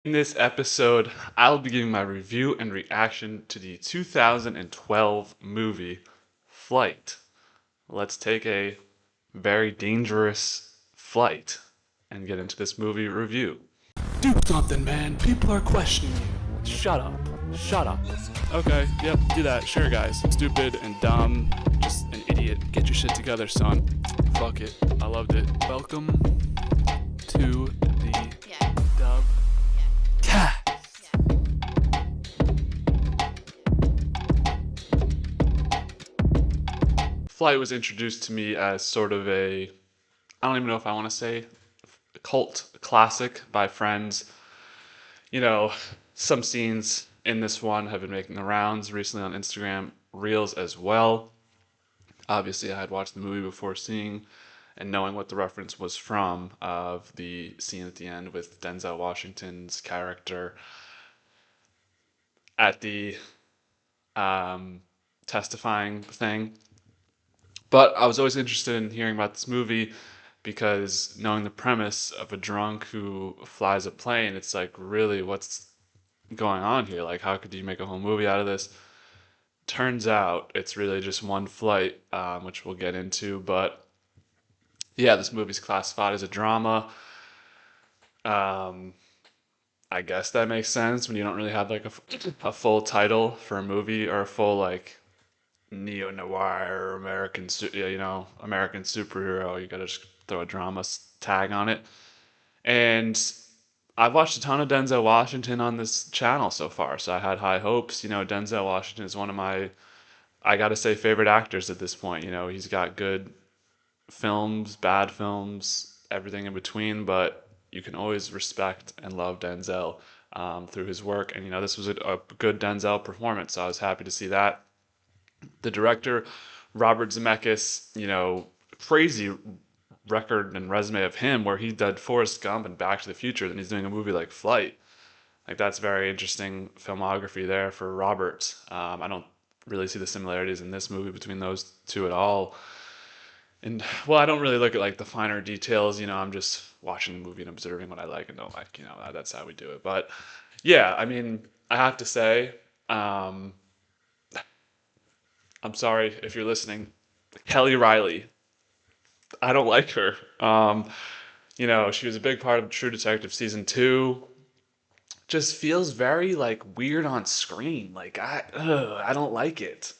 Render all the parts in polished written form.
In this episode, I'll be giving my review and reaction to the 2012 movie Flight. Let's take a very dangerous flight and get into this movie review. Do something, man. People are questioning you. Shut up. Shut up. Okay, yep, do that. Sure, guys. Stupid and dumb. Just an idiot. Get your shit together, son. Fuck it. I loved it. Welcome to the DubCast. Flight was introduced to me as sort of I don't even know if I want to say a cult classic by friends. You know, some scenes in this one have been making the rounds recently on Instagram Reels as well. Obviously, I had watched the movie before seeing and knowing what the reference was from of the scene at the end with Denzel Washington's character at the um, testifying thing. But I was always interested in hearing about this movie because knowing the premise of a drunk who flies a plane, it's like, really, what's going on here? Like, how could you make a whole movie out of this? Turns out it's really just one flight, which we'll get into. But yeah, this movie's classified as a drama. Um, I guess that makes sense when you don't really have like a full title for a movie or a full like neo noir American, American superhero. You gotta just throw a drama tag on it. And I've watched a ton of Denzel Washington on this channel so far, so I had high hopes. Denzel Washington is one of my, I gotta say, favorite actors at this point. He's got good films, bad films, everything in between, but you can always respect and love Denzel through his work. And, this was a good Denzel performance, so I was happy to see that. The director, Robert Zemeckis, crazy record and resume of him where he did Forrest Gump and Back to the Future, then he's doing a movie like Flight. Like, that's very interesting filmography there for Robert. I don't really see the similarities in this movie between those two at all. And well, I don't really look at like the finer details. I'm just watching the movie and observing what I like and don't like. That's how we do it. But yeah, I mean, I have to say, um, I'm sorry if you're listening, Kelly Riley. I don't like her. She was a big part of True Detective season two. Just feels very like weird on screen. Like I don't like it.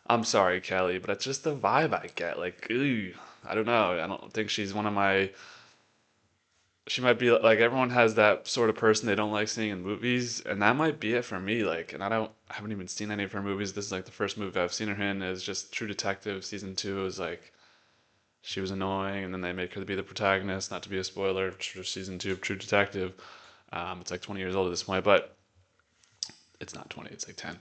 I'm sorry, Kelly, but it's just the vibe I get. Like, I don't know. I don't think she's one of my. She might be like everyone has that sort of person they don't like seeing in movies, and that might be it for me. Like, and I haven't even seen any of her movies. This is like the first movie I've seen her in. Is just True Detective season two. Is like she was annoying, and then they make her to be the protagonist. Not to be a spoiler for season two of True Detective. It's like 20 years old at this point, but it's not 20. It's like 10.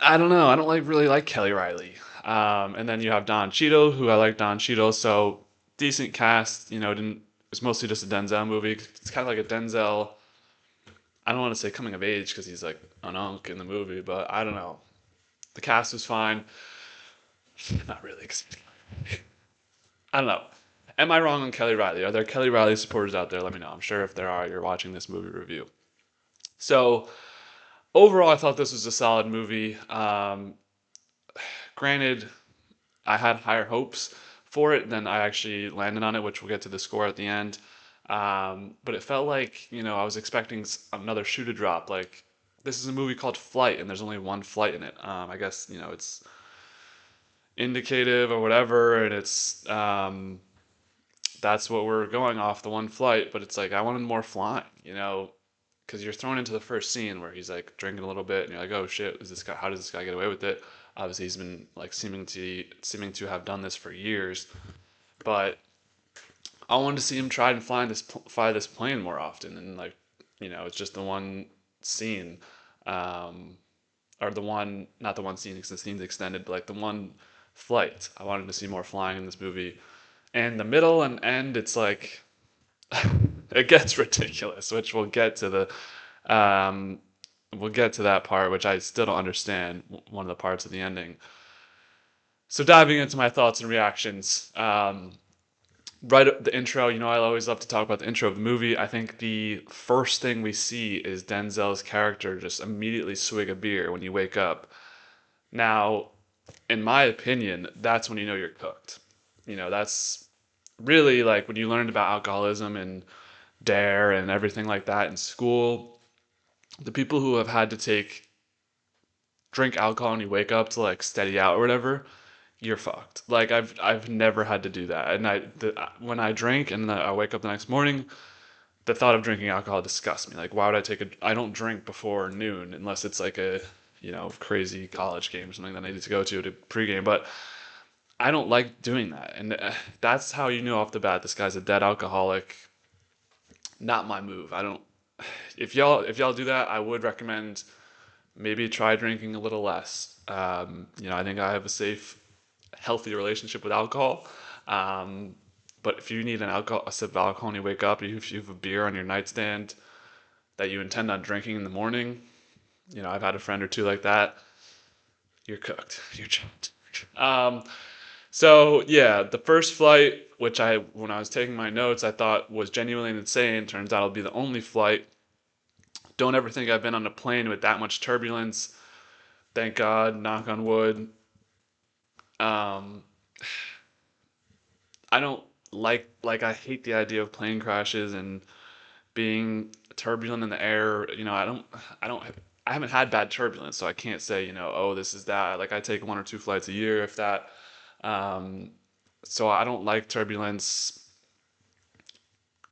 I don't know. I don't really like Kelly Riley. And then you have Don Cheadle, who I like Don Cheadle. So decent cast. Didn't it's mostly just a Denzel movie. It's kind of like a Denzel. I don't want to say coming of age because he's like an unk in the movie, but I don't know. The cast was fine. Not really. I don't know. Am I wrong on Kelly Riley? Are there Kelly Riley supporters out there? Let me know. I'm sure if there are, you're watching this movie review. So overall, I thought this was a solid movie. Granted, I had higher hopes for it than I actually landed on it, which we'll get to the score at the end. But it felt like, I was expecting another shoe to drop. Like, this is a movie called Flight, and there's only one flight in it. I guess, it's indicative or whatever, and that's what we're going off, the one flight. But it's like, I wanted more flying, because you're thrown into the first scene where he's like drinking a little bit, and you're like, oh shit, is this guy? How does this guy get away with it? Obviously, he's been like seeming to have done this for years, but I wanted to see him try and fly this plane more often, and like, it's just the one scene, um, or the one not the one scene because the scene's extended, but like the one flight. I wanted to see more flying in this movie, and the middle and end, it's like it gets ridiculous, which um, we'll get to that part, which I still don't understand. One of the parts of the ending. So diving into my thoughts and reactions. right at the intro, I always love to talk about the intro of the movie. I think the first thing we see is Denzel's character just immediately swig a beer when you wake up. Now, in my opinion, that's when you know you're cooked. That's really like when you learned about alcoholism and dare and everything like that in school. The people who have had to drink alcohol and you wake up to like steady out or whatever, you're fucked. Like I've never had to do that. And when I drink and then I wake up the next morning, the thought of drinking alcohol disgusts me. Like why would I don't drink before noon unless it's like a, crazy college game or something that I need to go to pregame, but I don't like doing that. And that's how you know off the bat this guy's a dead alcoholic. Not my move. I don't if y'all do that, I would recommend maybe try drinking a little less. I think I have a safe, healthy relationship with alcohol. Um, but if you need a sip of alcohol when you wake up, if you have a beer on your nightstand that you intend on drinking in the morning, I've had a friend or two like that. You're cooked. You're chopped. Um, so yeah, the first flight, which when I was taking my notes, I thought was genuinely insane. Turns out it'll be the only flight. Don't ever think I've been on a plane with that much turbulence. Thank God, knock on wood. Um, I don't like I hate the idea of plane crashes and being turbulent in the air. I don't I haven't had bad turbulence, so I can't say, oh, this is that. Like I take one or two flights a year if that. Um, so I don't like turbulence.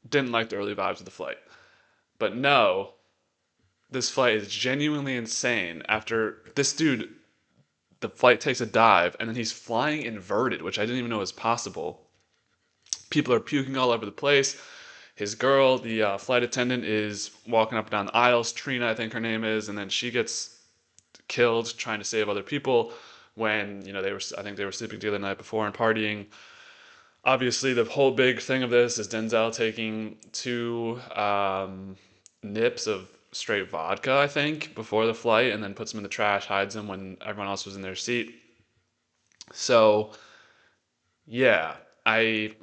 Didn't like the early vibes of the flight. But no, this flight is genuinely insane. After this dude, the flight takes a dive and then he's flying inverted, which I didn't even know was possible. People are puking all over the place. His girl, the flight attendant, is walking up and down the aisles. Trina, I think her name is, and then she gets killed trying to save other people. When I think they were sleeping together the night before and partying. Obviously, the whole big thing of this is Denzel taking two nips of straight vodka, I think, before the flight, and then puts them in the trash, hides them when everyone else was in their seat. So yeah, I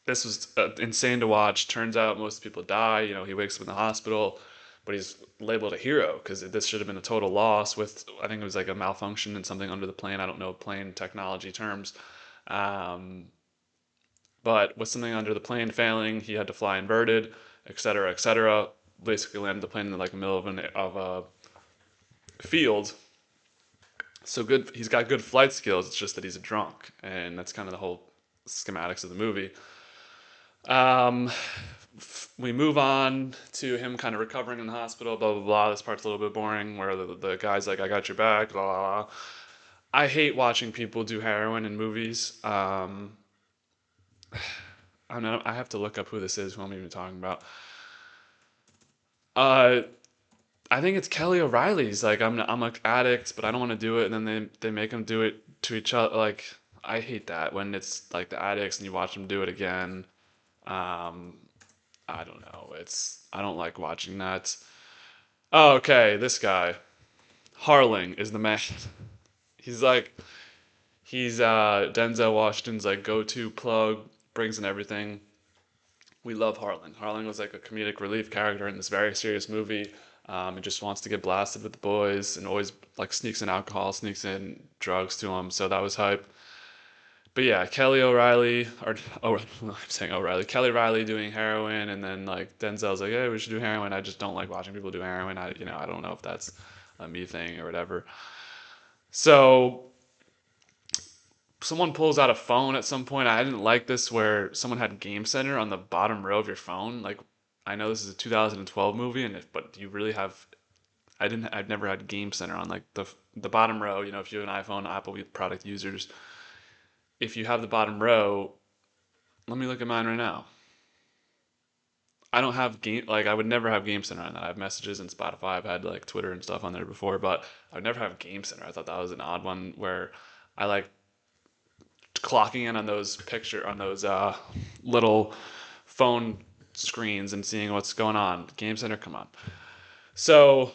this was insane to watch. Turns out most people die. He wakes up in the hospital, but he's labeled a hero because this should have been a total loss. With I think it was like a malfunction and something under the plane. I don't know plane technology terms, um, but with something under the plane failing, he had to fly inverted, et cetera, et cetera. Basically landed the plane in like the middle of a field. So good, he's got good flight skills. It's just that he's a drunk, and that's kind of the whole schematics of the movie. Um, we move on to him kind of recovering in the hospital, blah, blah, blah. This part's a little bit boring where the guy's like, I got your back, blah, blah, blah. I hate watching people do heroin in movies. I don't know. I have to look up who this is, who I'm even talking about. Uh, I think it's Kelly O'Reilly's like, I'm an addict, but I don't want to do it. And then they make them do it to each other. Like, I hate that when it's like the addicts and you watch them do it again. Um, I don't know. I don't like watching that. Oh, okay, this guy. Harling is the man. He's like he's Denzel Washington's like go-to plug, brings in everything. We love Harling. Harling was like a comedic relief character in this very serious movie. He just wants to get blasted with the boys and always like sneaks in alcohol, sneaks in drugs to him. So that was hype. But yeah, Kelly O'Reilly, or oh, I'm saying O'Reilly, Kelly Riley doing heroin, and then like Denzel's like, hey, we should do heroin. I just don't like watching people do heroin. I don't know if that's a me thing or whatever. So someone pulls out a phone at some point. I didn't like this where someone had Game Center on the bottom row of your phone. Like, I know this is a 2012 movie, but do you really have? I've never had Game Center on like the bottom row. If you have an iPhone, Apple product users, if you have the bottom row, let me look at mine right now. I don't have I would never have Game Center on that. I have messages and Spotify. I've had like Twitter and stuff on there before, but I would never have Game Center. I thought that was an odd one where I like clocking in on those little phone screens and seeing what's going on. Game Center, come on. So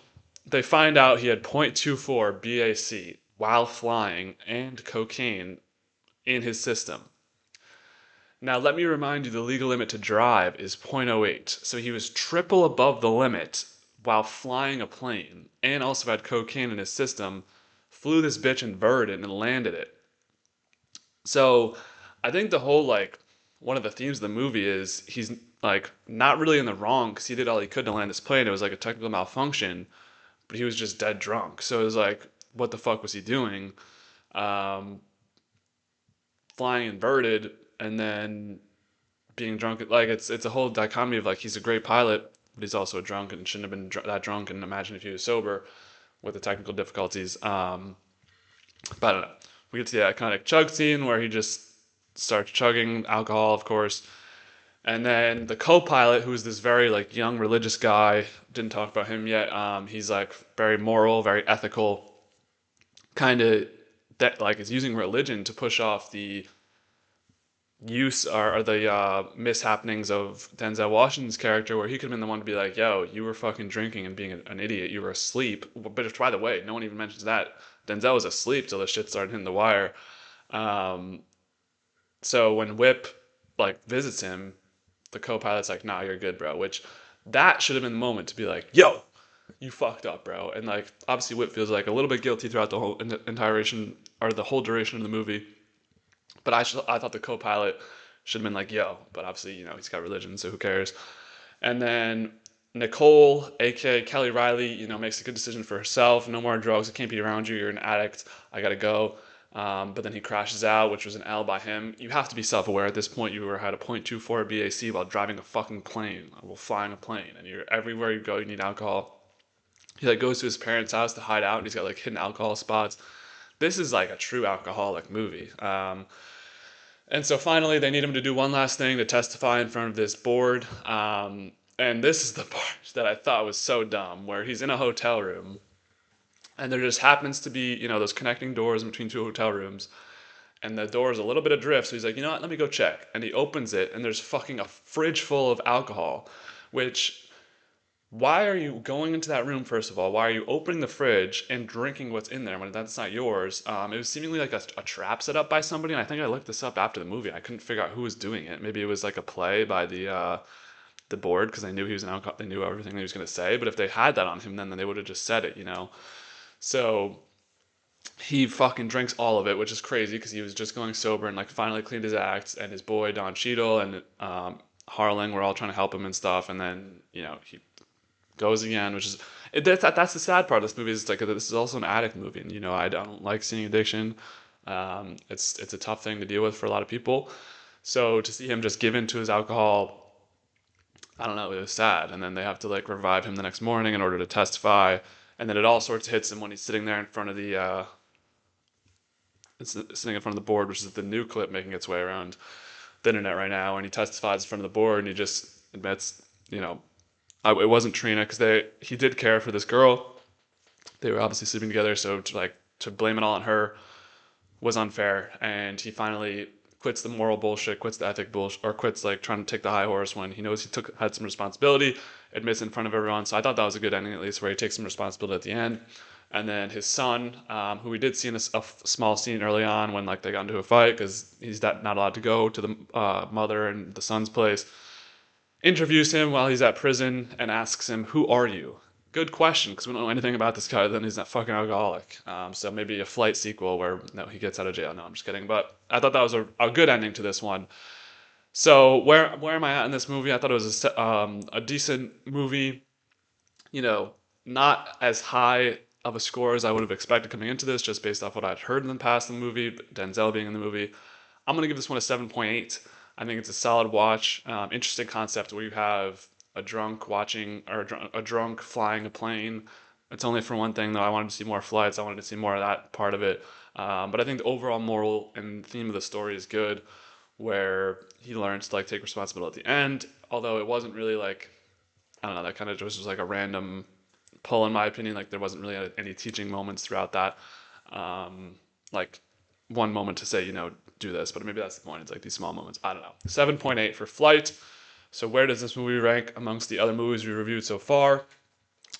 they find out he had 0.24 BAC while flying and cocaine in his system. Now, let me remind you the legal limit to drive is .08. So he was triple above the limit while flying a plane and also had cocaine in his system, flew this bitch inverted and landed it. So I think the whole, like, one of the themes of the movie is he's like not really in the wrong because he did all he could to land this plane. It was like a technical malfunction, but he was just dead drunk. So it was like, what the fuck was he doing? Um, Flying inverted and then being drunk. Like it's a whole dichotomy of like he's a great pilot, but he's also a drunk and shouldn't have been that drunk. And imagine if he was sober with the technical difficulties. But I don't know. We get to the iconic chug scene where he just starts chugging alcohol, of course. And then the co-pilot, who's this very like young religious guy, didn't talk about him yet. He's like very moral, very ethical, kind of that like is using religion to push off the use or the mishappenings of Denzel Washington's character, where he could have been the one to be like, "Yo, you were fucking drinking and being an idiot. You were asleep." But by the way, no one even mentions that Denzel was asleep till the shit started hitting the wire. Um, so when Whip like visits him, the co-pilot's like, "Nah, you're good, bro." Which that should have been the moment to be like, "Yo, you fucked up, bro." And like obviously Whip feels like a little bit guilty throughout the whole entire duration or the whole duration of the movie. But I thought the co-pilot should have been like, "Yo," but obviously he's got religion, so who cares? And then Nicole, aka Kelly Riley, makes a good decision for herself. No more drugs. I can't be around you. You're an addict. I gotta go. But then he crashes out, which was an L by him. You have to be self-aware at this point. You were at a .24 BAC while driving a fucking plane, while flying a plane, and you're everywhere you go. You need alcohol. He like goes to his parents' house to hide out, and he's got like hidden alcohol spots. This is like a true alcoholic movie. And so finally, they need him to do one last thing to testify in front of this board. And this is the part that I thought was so dumb, where he's in a hotel room, and there just happens to be, those connecting doors in between two hotel rooms, and the door is a little bit adrift. So he's like, you know what? Let me go check. And he opens it, and there's fucking a fridge full of alcohol, which why are you going into that room, first of all? Why are you opening the fridge and drinking what's in there when that's not yours? It was seemingly like a trap set up by somebody, and I think I looked this up after the movie. I couldn't figure out who was doing it. Maybe it was like a play by the board because they knew he was an alcohol. They knew everything he was going to say. But if they had that on him, then they would have just said it. So he fucking drinks all of it, which is crazy because he was just going sober and like finally cleaned his act. And his boy Don Cheadle and Harling were all trying to help him and stuff. And then he goes again, which is that's the sad part of this movie. Is like this is also an addict movie, and I don't like seeing addiction. It's a tough thing to deal with for a lot of people. So to see him just give in to his alcohol, I don't know, it was sad. And then they have to like revive him the next morning in order to testify, and then it all sorts of hits him when he's sitting there in front of sitting in front of the board, which is the new clip making its way around the internet right now, and he testifies in front of the board, and he just admits, it wasn't Trina because he did care for this girl. They were obviously sleeping together, so to blame it all on her was unfair. And he finally quits the moral bullshit, quits the ethic bullshit, or quits like trying to take the high horse when he knows he had some responsibility, admits in front of everyone. So I thought that was a good ending, at least, where he takes some responsibility at the end. And then his son, who we did see in a small scene early on when like they got into a fight because he's not allowed to go to the mother and the son's place, interviews him while he's at prison and asks him, "Who are you?" Good question, because we don't know anything about this guy other than he's that fucking alcoholic. So maybe a Flight sequel where no, he gets out of jail. No, I'm just kidding. But I thought that was a good ending to this one. So where am I at in this movie? I thought it was a decent movie. Not as high of a score as I would have expected coming into this, just based off what I'd heard in the past in the movie, Denzel being in the movie. I'm gonna give this one a 7.8. I think it's a solid watch. Interesting concept where you have a drunk watching or a drunk flying a plane. It's only for one thing though. I wanted to see more flights. I wanted to see more of that part of it. But I think the overall moral and theme of the story is good, where he learns to like take responsibility at the end. Although it wasn't really like, I don't know, that kind of just was like a random pull in my opinion. Like there wasn't really any teaching moments throughout that. Like one moment to say, do this, but maybe that's the point. It's like these small moments. I don't know. 7.8 for Flight. So where does this movie rank amongst the other movies we reviewed so far?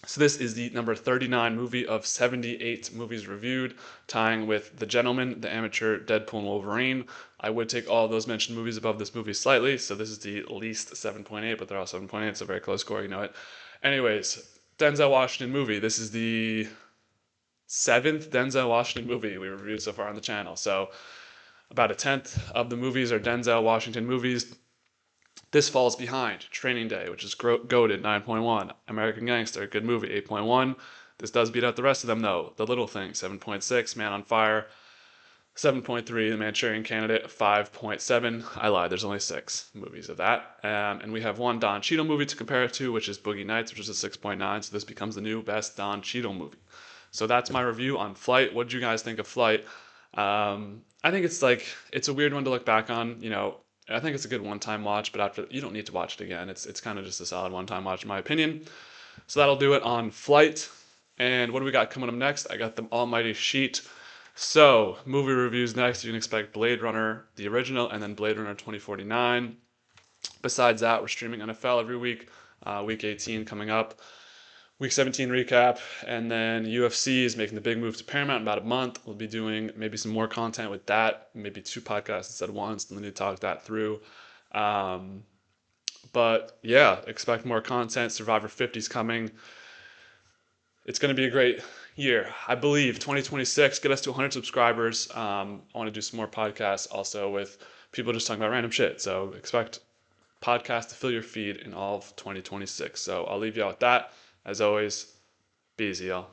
So this is the number 39 movie of 78 movies reviewed, tying with The Gentleman, The Amateur, Deadpool, and Wolverine. I would take all those mentioned movies above this movie slightly, so this is the least 7.8, but they're all 7.8, so very close score, you know it. Anyways, Denzel Washington movie. This is the seventh Denzel Washington movie we reviewed so far on the channel. So about a tenth of the movies are Denzel Washington movies. This falls behind Training Day, which is goated 9.1. American Gangster, good movie 8.1. This does beat out the rest of them though. The Little Thing 7.6. Man on Fire 7.3. The Manchurian Candidate 5.7. I lied. There's only 6 movies of that, and we have one Don Cheadle movie to compare it to, which is Boogie Nights, which is a 6.9. So this becomes the new best Don Cheadle movie. So that's my review on Flight. What did you guys think of Flight? I think it's a weird one to look back on. I think it's a good one-time watch, but after you don't need to watch it again. It's kind of just a solid one-time watch in my opinion. So that'll do it on Flight. And what do we got coming up next? I got the almighty sheet. So movie reviews next. You can expect Blade Runner, the original, and then Blade Runner 2049. Besides that, we're streaming NFL every week. Week 18 coming up. Week 17 recap, and then UFC is making the big move to Paramount in about a month. We'll be doing maybe some more content with that, maybe 2 podcasts instead of one, so we need to talk that through. But yeah, expect more content. Survivor 50 is coming. It's going to be a great year. I believe 2026, get us to 100 subscribers. I want to do some more podcasts also with people just talking about random shit. So expect podcasts to fill your feed in all of 2026. So I'll leave you out with that. As always, be easy, y'all.